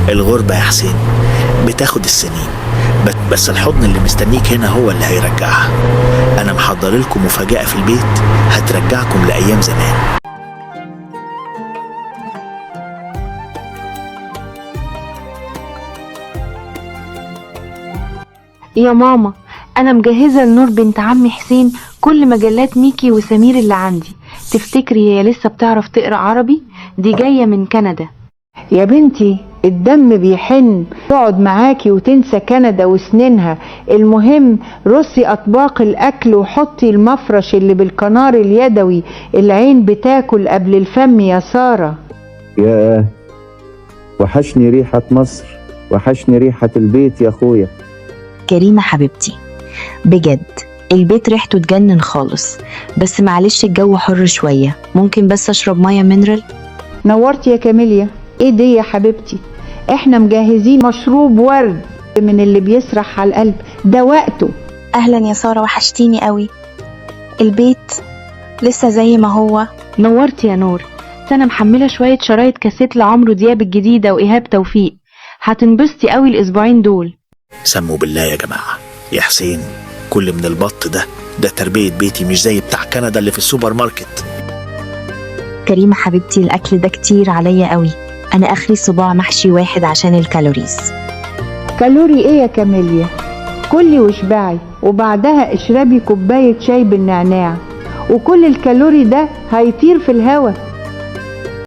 الغربة يا حسين بتاخد السنين، بس الحضن اللي مستنيك هنا هو اللي هيرجعها. أنا محضر لكم مفاجأة في البيت هترجعكم لأيام زمان. يا ماما، أنا مجهزة لنور بنت عمي حسين كل مجلات ميكي وسمير اللي عندي. تفتكري هي لسه بتعرف تقرأ عربي؟ دي جاية من كندا. يا بنتي الدم بيحن، تقعد معاكي وتنسى كندا وسنينها. المهم رصي أطباق الأكل وحطي المفرش اللي بالقنار اليدوي، العين بتاكل قبل الفم يا سارة. يا وحشني ريحة مصر، وحشني ريحة البيت يا أخويا. كريمة حبيبتي بجد البيت ريحته تجنن خالص، بس معلش الجو حر شوية، ممكن بس أشرب مية مينرال؟ نورتي يا كاميليا. ايه دي يا حبيبتي؟ احنا مجهزين مشروب ورد من اللي بيسرح على القلب، ده وقته. أهلا يا سارة، وحشتيني قوي. البيت لسه زي ما هو. نورتي يا نور. أنا محملة شوية شرايط كاسيت لعمرو دياب الجديدة وإيهاب توفيق، هتنبسطي قوي الأسبوعين دول. سموا بالله يا جماعة. يا حسين كل من البط ده تربية بيتي، مش زي بتاع كندا اللي في السوبر ماركت. كريمة حبيبتي الأكل ده كتير عليا قوي، أنا آخري صباع محشي واحد عشان الكالوريز. كالوري ايه يا كاميليا؟ كلي واشبعي وبعدها اشربي كوباية شاي بالنعناع، وكل الكالوري ده هيطير في الهوا.